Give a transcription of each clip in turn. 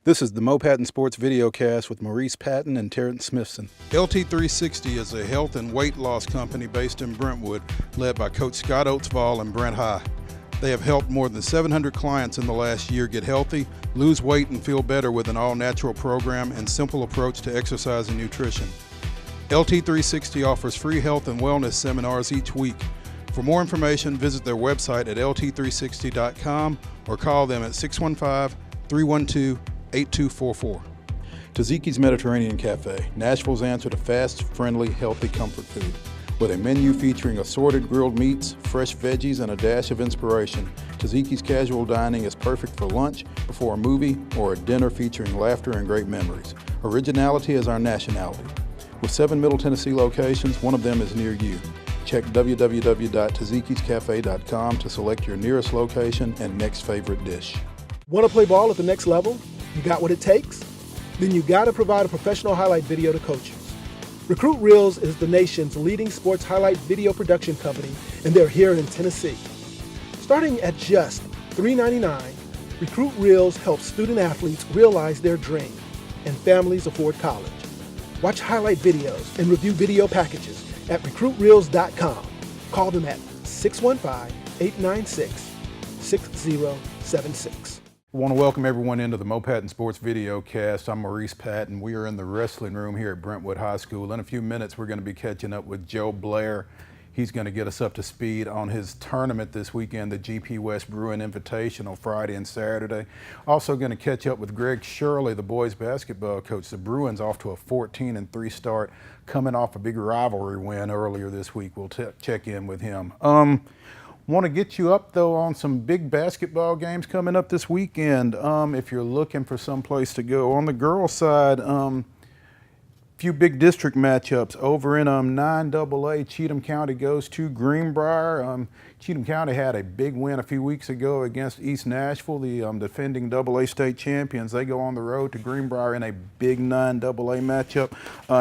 This is the Mo Patton Sports Videocast with Maurice, Patton, and Terrence Smithson. LT360 is a health and weight loss company based in Brentwood, led by Coach Scott Oatsvall and Brent High. They have helped more than 700 clients in the last year get healthy, lose weight, and feel better with an all-natural program and simple approach to exercise and nutrition. LT360 offers free health and wellness seminars each week. For more information, visit their website at lt360.com or call them at 615-312-8244. Taziki's Mediterranean Cafe, Nashville's answer to fast, friendly, healthy comfort food. With a menu featuring assorted grilled meats, fresh veggies, and a dash of inspiration, Taziki's casual dining is perfect for lunch, before a movie, or a dinner featuring laughter and great memories. Originality is our nationality. With 7 Middle Tennessee locations, one of them is near you. Check www.tazikiscafe.com to select your nearest location and next favorite dish. Want to play ball at the next level? You got what it takes? Then you got to provide a professional highlight video to coaches. Recruit Reels is the nation's leading sports highlight video production company, and they're here in Tennessee. Starting at just $3.99, Recruit Reels helps student athletes realize their dream, and families afford college. Watch highlight videos and review video packages at recruitreels.com. Call them at 615-896-6076. I want to welcome everyone into the Mo Patton Sports Videocast. I'm Maurice Patton. We are in the wrestling room here at Brentwood High School. In a few minutes, we're going to be catching up with Joe Blair. He's going to get us up to speed on his tournament this weekend, the GP West Bruin Invitational, Friday and Saturday. Also going to catch up with Greg Shirley, the boys basketball coach. The Bruins off to a 14-3 start, coming off a big rivalry win earlier this week. We'll check in with him. Want to get you up, though, on some big basketball games coming up this weekend. If you're looking for some place to go. On the girls' side, few big district matchups over in 9AA. Cheatham County goes to Greenbrier. Cheatham County had a big win a few weeks ago against East Nashville, the defending AA state champions. They go on the road to Greenbrier in a big 9AA matchup.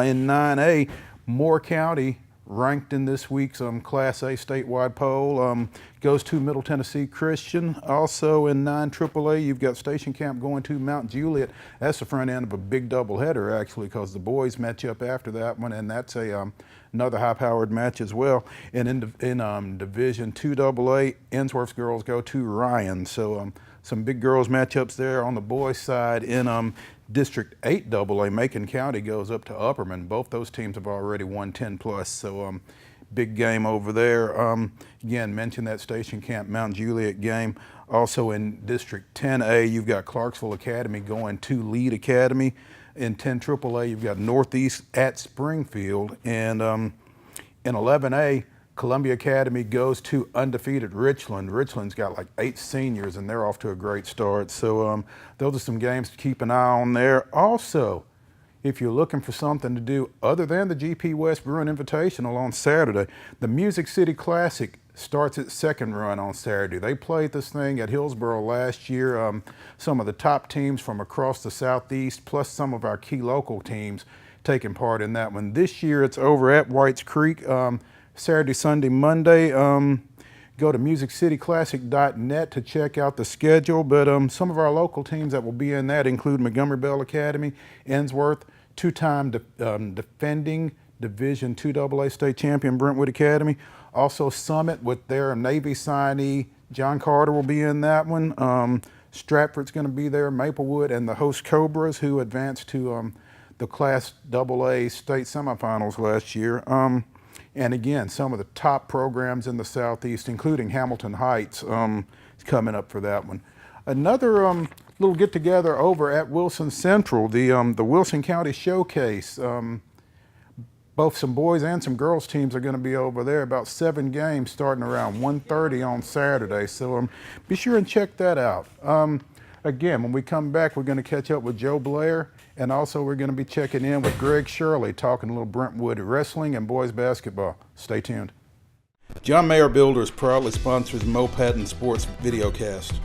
In 9A, Moore County, ranked in this week's Class A statewide poll, goes to Middle Tennessee Christian. Also in 9AAA, you've got Station Camp going to Mount Juliet. That's the front end of a big doubleheader, actually, because the boys match up after that one, and that's another high-powered match as well. And in Division 2AA, Ensworth's girls go to Ryan. So some big girls matchups there on the boys' side. In District 8AA, Macon County goes up to Upperman. Both those teams have already won 10+, so big game over there. Again, mentioned that Station Camp Mount Juliet game. Also in District 10A, you've got Clarksville Academy going to Lead Academy. In 10AAA, you've got Northeast at Springfield. And in 11A, Columbia Academy goes to undefeated Richland. Richland's got like 8 seniors, and they're off to a great start. So those are some games to keep an eye on there. Also, if you're looking for something to do other than the GP West Bruin Invitational on Saturday, the Music City Classic starts its second run on Saturday. They played this thing at Hillsboro last year. Some of the top teams from across the Southeast, plus some of our key local teams, taking part in that one. This year, it's over at Whites Creek. Saturday, Sunday, Monday. Go to musiccityclassic.net to check out the schedule. But some of our local teams that will be in that include Montgomery Bell Academy, Ensworth, two-time defending Division 2AA state champion Brentwood Academy. Also Summit with their Navy signee, John Carter, will be in that one. Stratford's going to be there, Maplewood, and the host Cobras, who advanced to the Class AA state semifinals last year. And again, some of the top programs in the Southeast, including Hamilton Heights, is coming up for that one. Another little get-together over at Wilson Central, the Wilson County Showcase. Both some boys and some girls teams are going to be over there. About 7 games starting around 1:30 on Saturday. So be sure and check that out. Again, when we come back, we're going to catch up with Joe Blair, and also we're going to be checking in with Greg Shirley, talking a little Brentwood wrestling and boys basketball. Stay tuned. John Mayer Builders proudly sponsors Mo Patton Sports Videocast.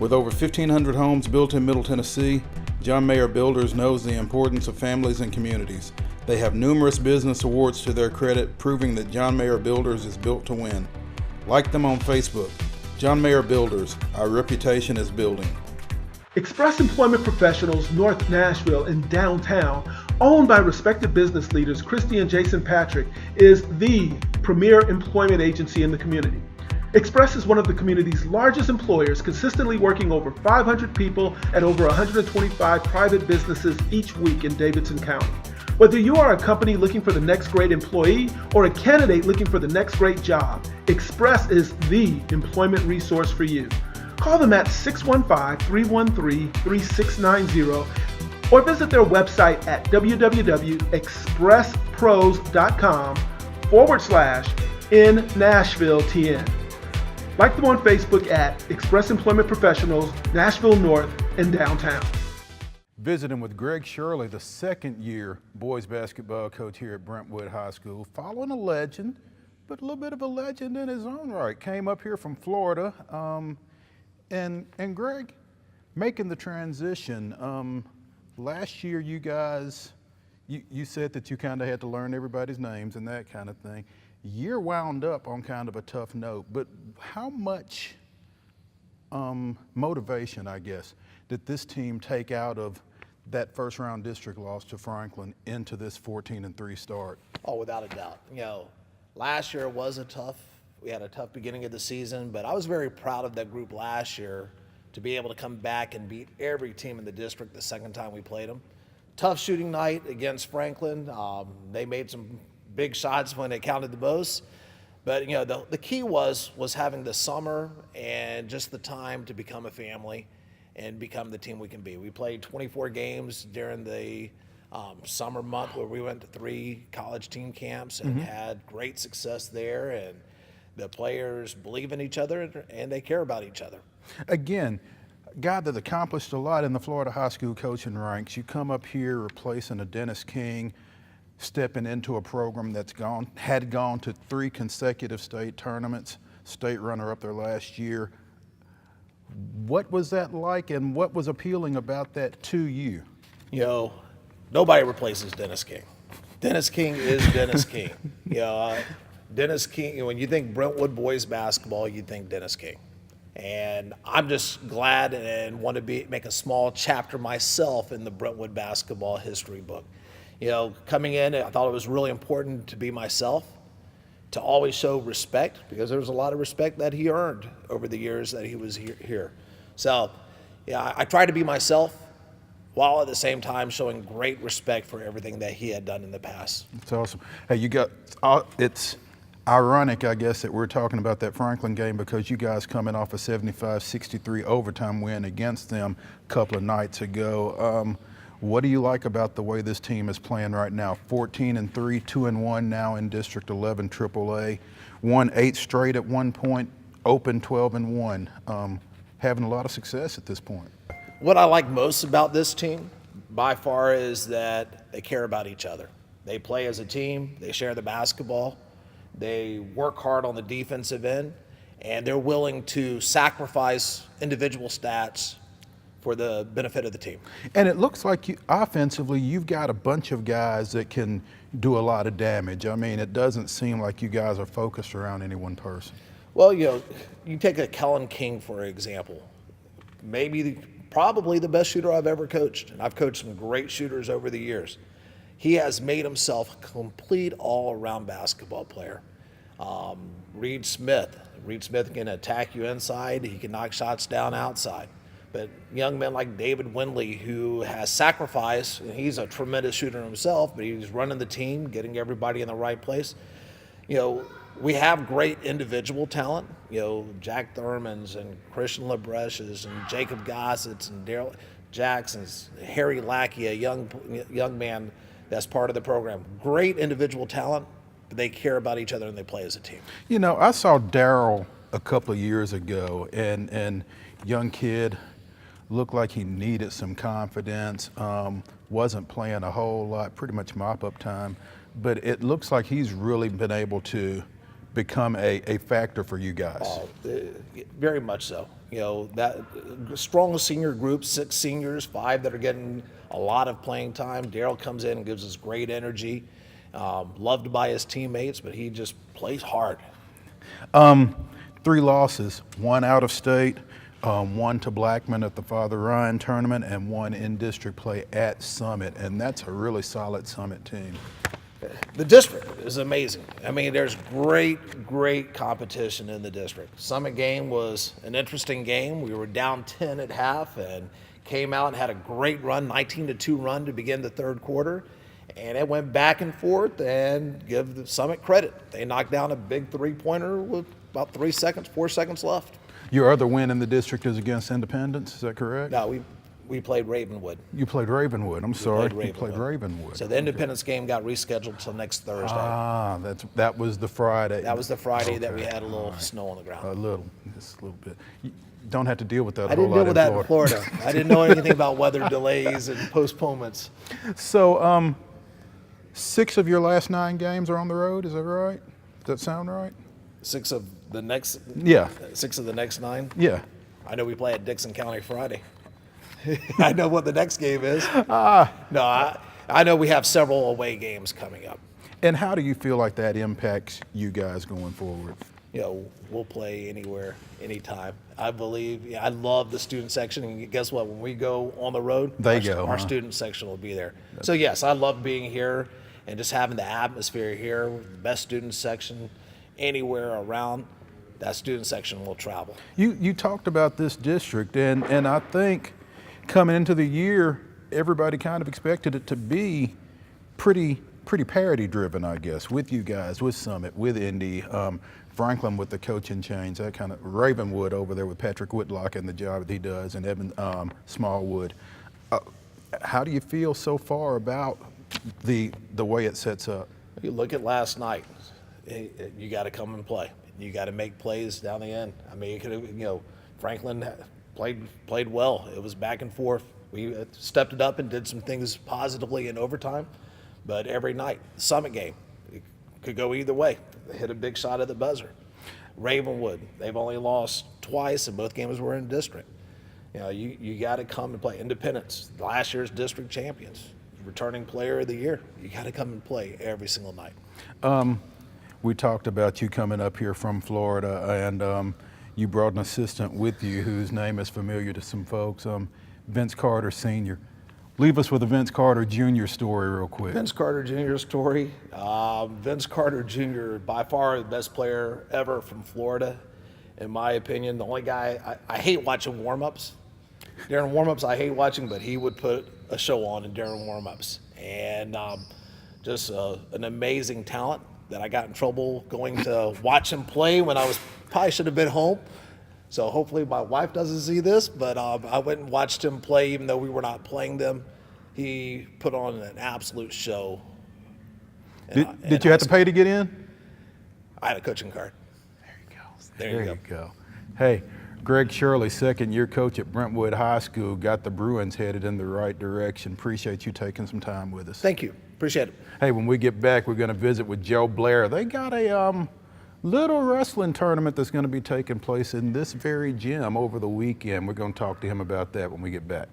With over 1,500 homes built in Middle Tennessee, John Mayer Builders knows the importance of families and communities. They have numerous business awards to their credit, proving that John Mayer Builders is built to win. Like them on Facebook. John Mayer Builders, our reputation is building. Express Employment Professionals, North Nashville and downtown, owned by respected business leaders Christy and Jason Patrick, is the premier employment agency in the community. Express is one of the community's largest employers, consistently working over 500 people at over 125 private businesses each week in Davidson County. Whether you are a company looking for the next great employee or a candidate looking for the next great job, Express is the employment resource for you. Call them at 615-313-3690 or visit their website at www.expresspros.com/InNashvilleTN. Like them on Facebook at Express Employment Professionals, Nashville North and downtown. Visiting with Greg Shirley, the second-year boys basketball coach here at Brentwood High School, following a legend, but a little bit of a legend in his own right. Came up here from Florida, and Greg, making the transition. Last year, you guys, you said that you kind of had to learn everybody's names and that kind of thing. Year wound up on kind of a tough note, but how much motivation, I guess, did this team take out of that first round district loss to Franklin into this 14-3 start? Oh, without a doubt. Last year was we had a tough beginning of the season, but I was very proud of that group last year to be able to come back and beat every team in the district the second time we played them. Tough shooting night against Franklin. They made some big shots when it counted the most. But the key was having the summer and just the time to become a family and become the team we can be. We played 24 games during the summer month where we went to 3 college team camps and had great success there. And the players believe in each other and they care about each other. Again, A guy that accomplished a lot in the Florida high school coaching ranks. You come up here replacing a Dennis King, stepping into a program that's had gone to 3 consecutive state tournaments, state runner-up there last year. What was that like, and what was appealing about that to you? Nobody replaces Dennis King. Dennis King is Dennis King. Dennis King, when you think Brentwood boys basketball, you think Dennis King. And I'm just glad and want to make a small chapter myself in the Brentwood basketball history book. Coming in, I thought it was really important to be myself, to always show respect, because there was a lot of respect that he earned over the years that he was here. So, I tried to be myself while at the same time showing great respect for everything that he had done in the past. That's awesome. Hey, it's ironic, I guess, that we're talking about that Franklin game, because you guys coming off a 75-63 overtime win against them a couple of nights ago. What do you like about the way this team is playing right now? 14-3, 2-1 now in District 11 AAA, won 8 straight at one point, open 12-1. Having a lot of success at this point. What I like most about this team, by far, is that they care about each other. They play as a team, they share the basketball, they work hard on the defensive end, and they're willing to sacrifice individual stats for the benefit of the team. And it looks like offensively, you've got a bunch of guys that can do a lot of damage. I mean, it doesn't seem like you guys are focused around any one person. Well, you take a Kellen King, for example, probably the best shooter I've ever coached. And I've coached some great shooters over the years. He has made himself a complete all-around basketball player. Reed Smith can attack you inside. He can knock shots down outside. But young men like David Windley, who has sacrificed, and he's a tremendous shooter himself, but he's running the team, getting everybody in the right place. We have great individual talent. Jack Thurmans and Christian Lebreches and Jacob Gossets and Daryl Jackson's, Harry Lackey, a young man that's part of the program. Great individual talent, but they care about each other and they play as a team. I saw Daryl a couple of years ago, and young kid, looked like he needed some confidence, wasn't playing a whole lot, pretty much mop-up time, but it looks like he's really been able to become a factor for you guys. Very much so. That strong senior group, 6 seniors, 5 that are getting a lot of playing time. Daryl comes in and gives us great energy, loved by his teammates, but he just plays hard. 3 losses, 1 out of state, one to Blackman at the Father Ryan tournament, and one in district play at Summit, and that's a really solid Summit team. The district is amazing. I mean, there's great competition in the district. Summit game was an interesting game. We were down 10 at half and came out and had a great run, 19-2 run to begin the third quarter. And it went back and forth, and give the Summit credit. They knocked down a big three-pointer with about 4 seconds left. Your other win in the district is against Independence, is that correct? No, we played Ravenwood. You played Ravenwood, I'm sorry. You played Ravenwood. Ravenwood. So the Independence game got rescheduled till next Thursday. Ah, that was the Friday. That was the Friday that we had a little snow on the ground. Just a little bit. You don't have to deal with that I a whole didn't deal lot with that in Florida. Florida. I didn't know anything about weather delays and postponements. So, 6 of your last 9 games are on the road, is that right? Does that sound right? 6 of the next Yeah. 6 of the next 9? Yeah. I know we play at Dixon County Friday. I know what the next game is. No, I know we have several away games coming up. And how do you feel like that impacts you guys going forward? You know, we'll play anywhere, anytime. I believe, I love the student section, and guess what? When we go on the road, our student section will be there. So yes, I love being here and just having the atmosphere here, the best student section anywhere around. That student section will travel. You talked about this district, and I think coming into the year, everybody kind of expected it to be pretty parity driven, I guess, with you guys, with Summit, with Indy, Franklin with the coaching change, that kind of Ravenwood over there with Patrick Whitlock and the job that he does, and Evan Smallwood. How do you feel so far about the way it sets up? You look at last night. You got to come and play. You got to make plays down the end. I mean, Franklin played well. It was back and forth. We stepped it up and did some things positively in overtime. But every night, the Summit game, it could go either way. They hit a big shot at the buzzer. Ravenwood, they've only lost twice, and both games were in district. You know, you got to come and play. Independence, last year's district champions, returning player of the year. You got to come and play every single night. We talked about you coming up here from Florida, and you brought an assistant with you whose name is familiar to some folks, Vince Carter Sr. Leave us with a Vince Carter Jr. story real quick. Vince Carter Jr. story. Vince Carter Jr., by far the best player ever from Florida, in my opinion. The only guy, I hate watching warm-ups. During warm-ups, I hate watching, but he would put a show on during warm-ups. And just an amazing talent that I got in trouble going to watch him play when I probably should have been home. So hopefully my wife doesn't see this, but I went and watched him play even though we were not playing them. He put on an absolute show. Did you have to pay to get in? I had a coaching card. There you go. Hey, Greg Shirley, second-year coach at Brentwood High School, got the Bruins headed in the right direction. Appreciate you taking some time with us. Thank you. Appreciate it. Hey, when we get back, we're going to visit with Joe Blair. They got a little wrestling tournament that's going to be taking place in this very gym over the weekend. We're going to talk to him about that when we get back.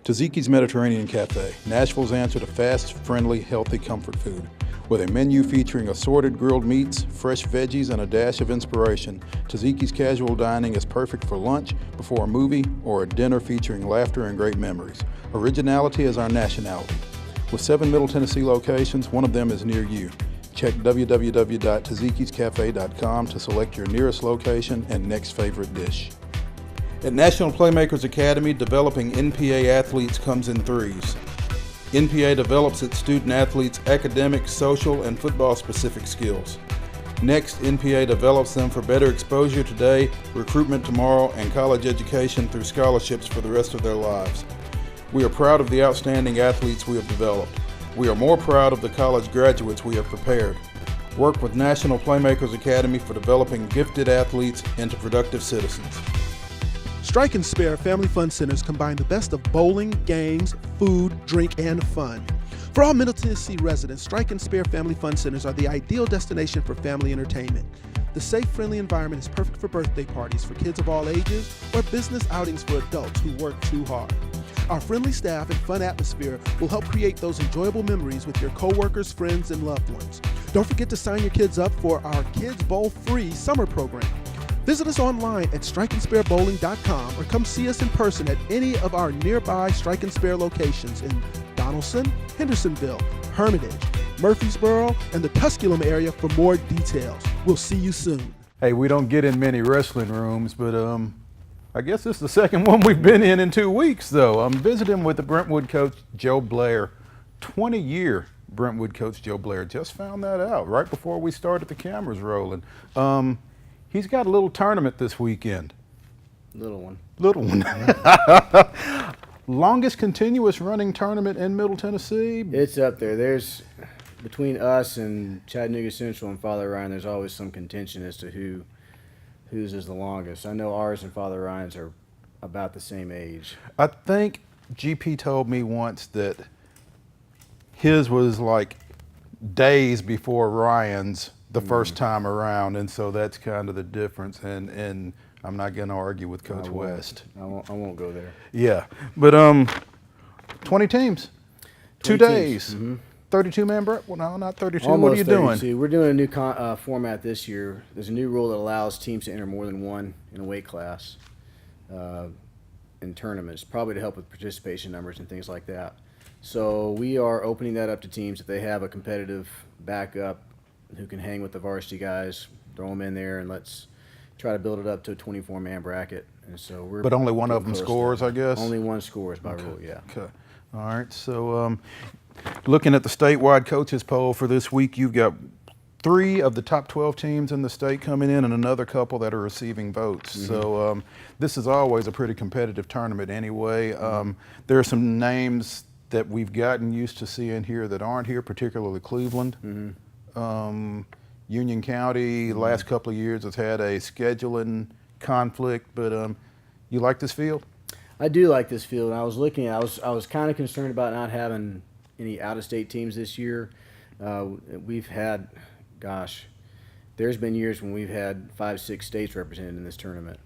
Taziki's Mediterranean Cafe, Nashville's answer to fast, friendly, healthy comfort food. With a menu featuring assorted grilled meats, fresh veggies, and a dash of inspiration, Taziki's casual dining is perfect for lunch, before a movie, or a dinner featuring laughter and great memories. Originality is our nationality. With 7 Middle Tennessee locations, one of them is near you. Check www.tazikiscafe.com to select your nearest location and next favorite dish. At National Playmakers Academy, developing NPA athletes comes in threes. NPA develops its student athletes' academic, social, and football-specific skills. Next, NPA develops them for better exposure today, recruitment tomorrow, and college education through scholarships for the rest of their lives. We are proud of the outstanding athletes we have developed. We are more proud of the college graduates we have prepared. Work with National Playmakers Academy for developing gifted athletes into productive citizens. Strike and Spare Family Fun Centers combine the best of bowling, games, food, drink, and fun. For all Middle Tennessee residents, Strike and Spare Family Fun Centers are the ideal destination for family entertainment. The safe, friendly environment is perfect for birthday parties for kids of all ages or business outings for adults who work too hard. Our friendly staff and fun atmosphere will help create those enjoyable memories with your coworkers, friends, and loved ones. Don't forget to sign your kids up for our Kids Bowl free summer program. Visit us online at strikeandsparebowling.com or come see us in person at any of our nearby Strike and Spare locations in Donaldson, Hendersonville, Hermitage, Murfreesboro, and the Tusculum area for more details. We'll see you soon. Hey, we don't get in many wrestling rooms, but I guess this is the second one we've been in 2 weeks, though. I'm visiting with the Brentwood coach, Joe Blair. 20-year Brentwood coach Joe Blair. Just found that out right before we started the cameras rolling. He's got a little tournament this weekend. Little one. Little one. Longest continuous running tournament in Middle Tennessee. It's up there. There's, between us and Chattanooga Central and Father Ryan, there's always some contention as to whose is the longest. I know ours and Father Ryan's are about the same age. I think GP told me once that his was like days before Ryan's the first time around, and so that's kind of the difference. And I'm not going to argue with Coach West. I won't go there. Yeah, but 20 teams, 2 days, 32-man break. Well, no, not 32. Almost what are you 32. doing? We're doing a new format this year. There's a new rule that allows teams to enter more than one in a weight class in tournaments, probably to help with participation numbers and things like that. So we are opening that up to teams if they have a competitive backup who can hang with the varsity guys, throw them in there, and let's try to build it up to a 24-man bracket. And so we're. But only one of them scores, I guess? Only one scores by rule, yeah. Okay. All right. So looking at the statewide coaches poll for this week, you've got 3 of the top 12 teams in the state coming in and another couple that are receiving votes. So this is always a pretty competitive tournament anyway. There are some names that we've gotten used to seeing here that aren't here, particularly Cleveland. Union County, the last couple of years, has had a scheduling conflict, but you like this field? I do like this field. I was looking at, I was kind of concerned about not having any out-of-state teams this year. We've had, gosh, there's been years when we've had 5, 6 states represented in this tournament.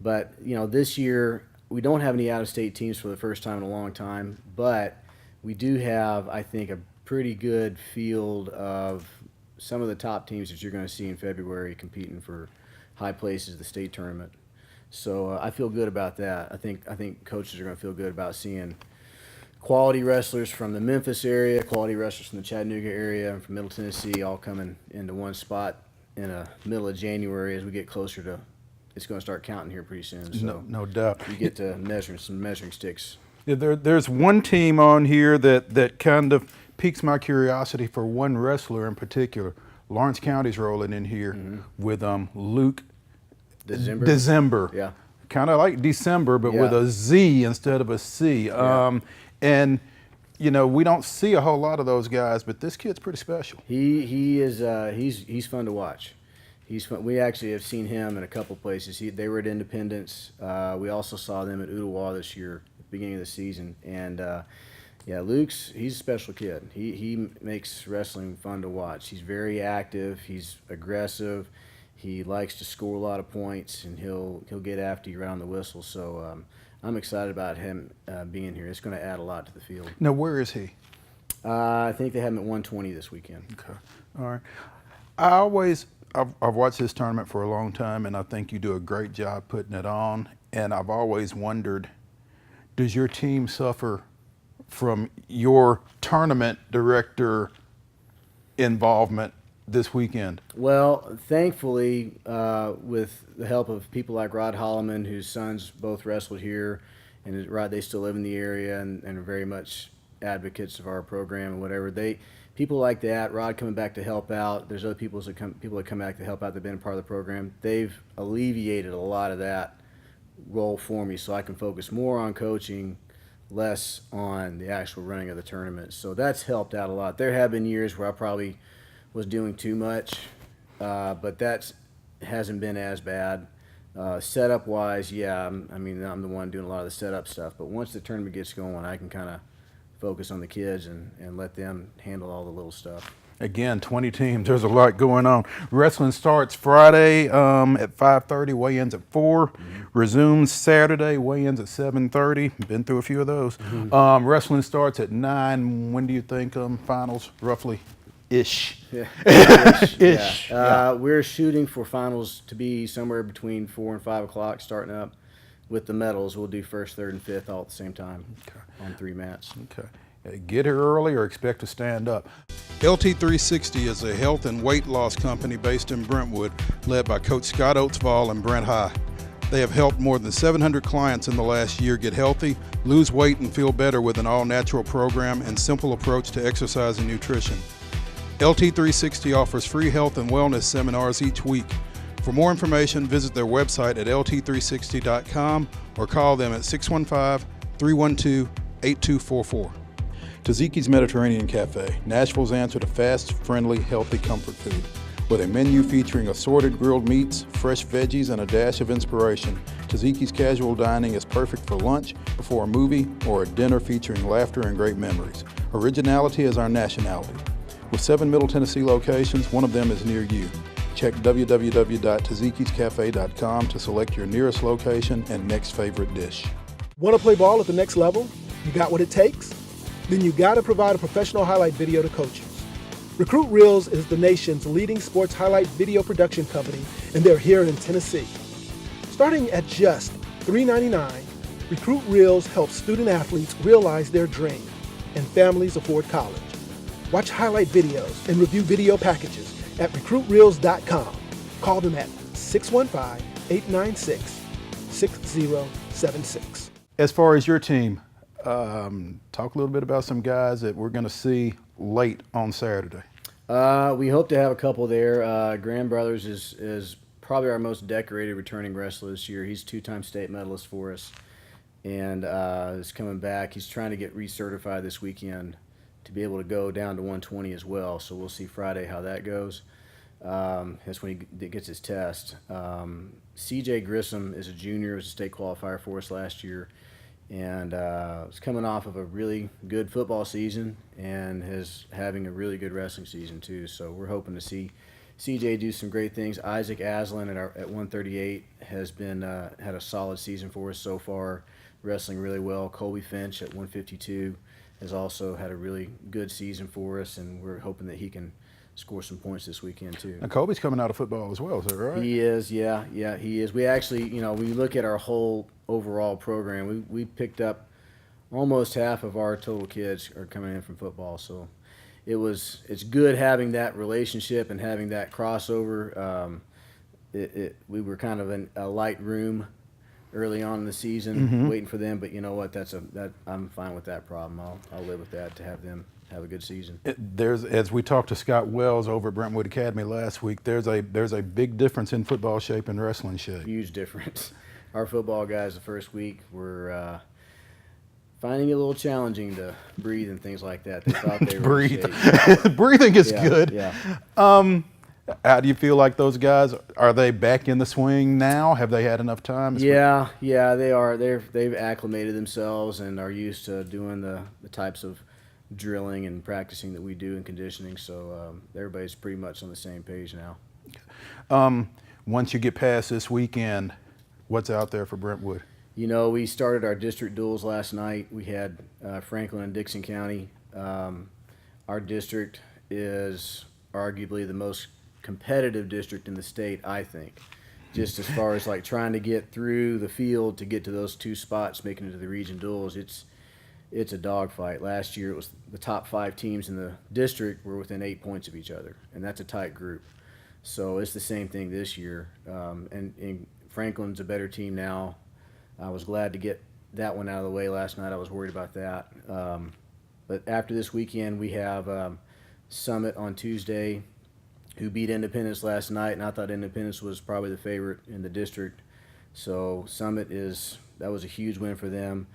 But, you know, this year we don't have any out-of-state teams for the first time in a long time, but we do have, I think, a pretty good field of some of the top teams that you're going to see in February competing for high places at the state tournament. So I feel good about that. I think coaches are going to feel good about seeing quality wrestlers from the Memphis area, quality wrestlers from the Chattanooga area, and from Middle Tennessee all coming into one spot in the middle of January as we get closer to. It's going to start counting here pretty soon. So no doubt. You get to measure some measuring sticks. Yeah, there's one team on here that kind of piques my curiosity for one wrestler in particular. Lawrence County's rolling in here with Luke December. Yeah. Kind of like December, but with a Z instead of a C. Yeah. And you know, we don't see a whole lot of those guys, but this kid's pretty special. He is he's fun to watch. He's fun. We actually have seen him in a couple places. They were at Independence. We also saw them at Ottawa this year, at the beginning of the season. And he's a special kid. He makes wrestling fun to watch. He's very active. He's aggressive. He likes to score a lot of points, and he'll get after you around the whistle. So I'm excited about him being here. It's going to add a lot to the field. Now, where is he? I think they have him at 120 this weekend. Okay. All right. I've watched this tournament for a long time, and I think you do a great job putting it on. And I've always wondered, does your team suffer from your tournament director involvement this weekend? Well, thankfully, with the help of people like Rod Holloman, whose sons both wrestled here, and Rod, they still live in the area and are very much advocates of our program and whatever. People like that, Rod coming back to help out. There's other people that come back to help out. They've been a part of the program. They've alleviated a lot of that role for me, so I can focus more on coaching, less on the actual running of the tournament. So that's helped out a lot. There have been years where I probably was doing too much, but that hasn't been as bad. Setup wise, I'm the one doing a lot of the setup stuff, but once the tournament gets going, I can kind of focus on the kids and let them handle all the little stuff. Again, 20 teams. There's a lot going on. Wrestling starts Friday at 5:30. Weigh-ins at 4. Resumes Saturday. Weigh-ins at 7:30. Been through a few of those. Wrestling starts at 9. When do you think finals roughly Ish. Yeah. Ish. Yeah. We're shooting for finals to be somewhere between 4 and 5 o'clock, starting up with the medals. We'll do first, third, and fifth all at the same time on 3 mats. Okay. Get here early or expect to stand up. LT360 is a health and weight loss company based in Brentwood, led by Coach Scott Oatsvall and Brent High. They have helped more than 700 clients in the last year get healthy, lose weight, and feel better with an all-natural program and simple approach to exercise and nutrition. LT360 offers free health and wellness seminars each week. For more information, visit their website at lt360.com or call them at 615-312-8244. Taziki's Mediterranean Cafe, Nashville's answer to fast, friendly, healthy comfort food. With a menu featuring assorted grilled meats, fresh veggies, and a dash of inspiration, Taziki's casual dining is perfect for lunch, before a movie, or a dinner featuring laughter and great memories. Originality is our nationality. With 7 Middle Tennessee locations, one of them is near you. Check www.tazikiscafe.com to select your nearest location and next favorite dish. Want to play ball at the next level? You got what it takes? Then you got to provide a professional highlight video to coaches. Recruit Reels is the nation's leading sports highlight video production company, and they're here in Tennessee. Starting at just $3.99, Recruit Reels helps student athletes realize their dream, and families afford college. Watch highlight videos and review video packages at recruitreels.com. Call them at 615-896-6076. As far as your team, talk a little bit about some guys that we're going to see late on Saturday. We hope to have a couple there. Graham Brothers is probably our most decorated returning wrestler this year. He's 2-time state medalist for us, and is coming back. He's trying to get recertified this weekend to be able to go down to 120 as well. So we'll see Friday how that goes. That's when he gets his test. CJ Grissom is a junior, was a state qualifier for us last year, and was coming off of a really good football season and is having a really good wrestling season too. So we're hoping to see CJ do some great things. Isaac Aslan at 138 has been had a solid season for us so far, wrestling really well. Colby Finch at 152 has also had a really good season for us, and we're hoping that he can score some points this weekend too. Now, Kobe's coming out of football as well, is that right? He is, yeah, he is. We actually, when you look at our whole overall program, we picked up almost half of our total kids are coming in from football. So it's good having that relationship and having that crossover. We were kind of in a light room early on in the season, waiting for them. But you know what? I'm fine with that problem. I'll live with that to have them have a good season. As we talked to Scott Wells over at Brentwood Academy last week, there's a big difference in football shape and wrestling shape. Huge difference. Our football guys the first week were finding it a little challenging to breathe and things like that. They thought they were in shape. Breathing is good. Yeah. How do you feel like those guys? Are they back in the swing now? Have they had enough time? Yeah, they are. They've acclimated themselves and are used to doing the types of drilling and practicing that we do in conditioning. So everybody's pretty much on the same page now. Once you get past this weekend, what's out there for Brentwood? We started our district duels last night. We had Franklin and Dixon County. Our district is arguably the most competitive district in the state, I think. Just as far as like trying to get through the field to get to those 2 spots, making it to the region duels, it's a dogfight. Last year, it was the top 5 teams in the district were within 8 points of each other, and that's a tight group. So it's the same thing this year. And Franklin's a better team now. I was glad to get that one out of the way last night. I was worried about that. But after this weekend, we have Summit on Tuesday, who beat Independence last night, and I thought Independence was probably the favorite in the district. So Summit that was a huge win for them.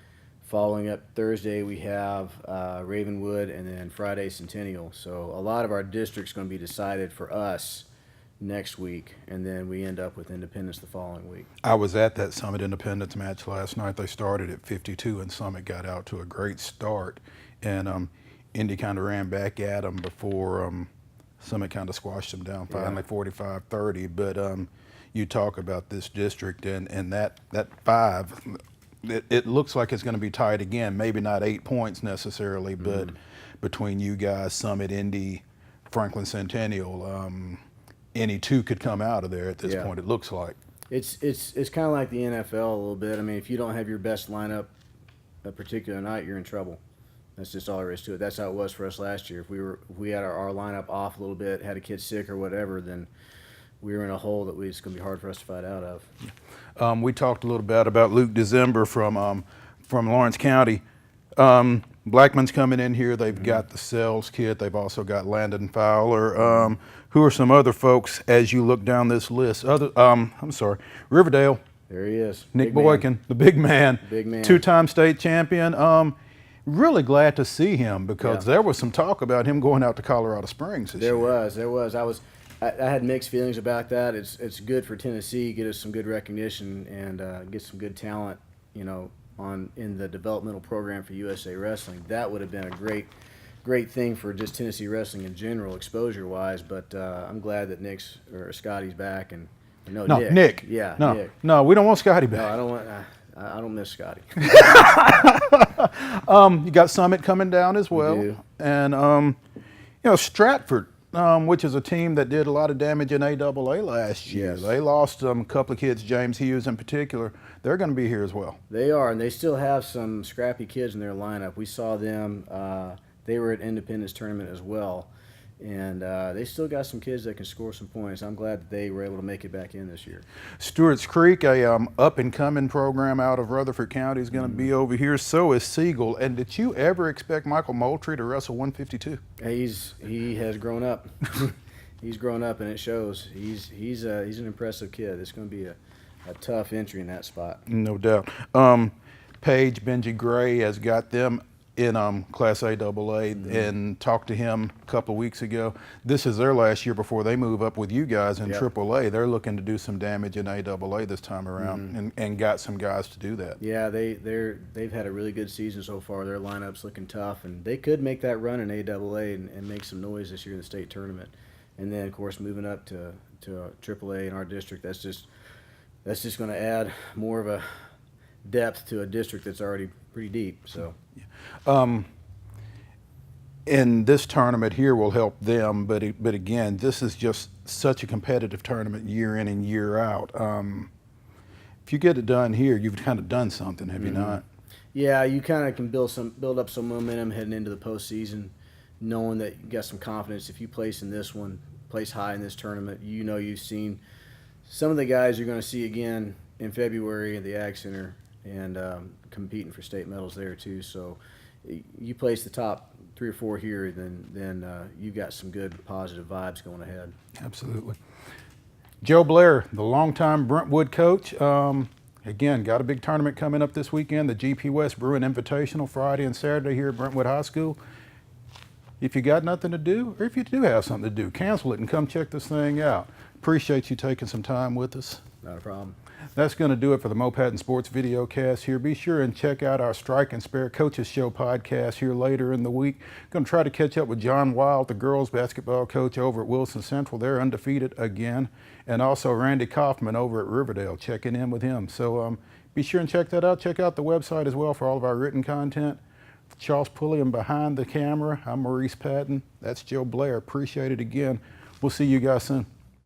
Following up Thursday, we have Ravenwood, and then Friday Centennial. So a lot of our district's going to be decided for us next week, and then we end up with Independence the following week. I was at that Summit Independence match last night. They started at 52, and Summit got out to a great start. And Indy kind of ran back at them before Summit kind of squashed them down finally, 45-30. But you talk about this district and that 5, it looks like it's going to be tight again. Maybe not 8 points necessarily, but between you guys, Summit, Indy, Franklin Centennial. Any two could come out of there at this Yeah. point, it looks like. It's kind of like the NFL a little bit. I mean, if you don't have your best lineup a particular night, you're in trouble. That's just all there is to it. That's how it was for us last year. If we had our lineup off a little bit, had a kid sick or whatever, then we were in a hole that it's going to be hard for us to fight out of. We talked a little bit about Luke December from Lawrence County. Blackman's coming in here. They've got the Sells kid. They've also got Landon Fowler. Who are some other folks as you look down this list? Riverdale. There he is. Nick Big man. Boykin, the big man. Big man. Two-time state champion. Really glad to see him because Yeah. there was some talk about him going out to Colorado Springs this year. There was. I had mixed feelings about that. It's good for Tennessee, get us some good recognition and get some good talent, in the developmental program for USA Wrestling. That would have been a great thing for just Tennessee wrestling in general, exposure-wise. But I'm glad that Scotty's back and Nick. Yeah, no, Nick. No, we don't want Scotty back. No, I don't want. I don't miss Scotty. You got Summit coming down as well, do. and Stratford, which is a team that did a lot of damage in AAA last year. Yes. They lost a couple of kids, James Hughes in particular. They're going to be here as well. They are, and they still have some scrappy kids in their lineup. We saw them. They were at Independence tournament as well, and they still got some kids that can score some points. I'm glad that they were able to make it back in this year. Stewart's Creek, a up-and-coming program out of Rutherford County, is going to be over here. So is Siegel. And did you ever expect Michael Moultrie to wrestle 152? He has grown up. He's grown up, and it shows. He's an impressive kid. It's going to be a tough entry in that spot. No doubt. Paige Benji Gray has got them in Class A-AA and talked to him a couple of weeks ago. This is their last year before they move up with you guys in AAA. They're looking to do some damage in AAA this time around and got some guys to do that. Yeah, they've had a really good season so far. Their lineup's looking tough, and they could make that run in AAA and make some noise this year in the state tournament. And then, of course, moving up to AAA in our district, that's just going to add more of a depth to a district that's already pretty deep. So. And this tournament here will help them, but again, this is just such a competitive tournament year in and year out. If you get it done here, you've kind of done something, have you not? Yeah, you kind of can build up some momentum heading into the postseason, knowing that you got some confidence. If you place in this one, place high in this tournament, you've seen some of the guys you're going to see again in February at the Ag Center and competing for state medals there too. So you place the top 3 or 4 here, then you've got some good positive vibes going ahead. Absolutely. Joe Blair, the longtime Brentwood coach, again, got a big tournament coming up this weekend, the GP West Bruin Invitational, Friday and Saturday here at Brentwood High School. If you got nothing to do, or if you do have something to do, cancel it and come check this thing out. Appreciate you taking some time with us. Not a problem. That's going to do it for the Mo Patton Sports Videocast here. Be sure and check out our Strike and Spare Coaches Show podcast here later in the week. Going to try to catch up with John Wild, the girls basketball coach over at Wilson Central. They're undefeated again. And also Randy Kaufman over at Riverdale, checking in with him. So be sure and check that out. Check out the website as well for all of our written content. Charles Pulliam behind the camera. I'm Maurice Patton. That's Joe Blair. Appreciate it again. We'll see you guys soon.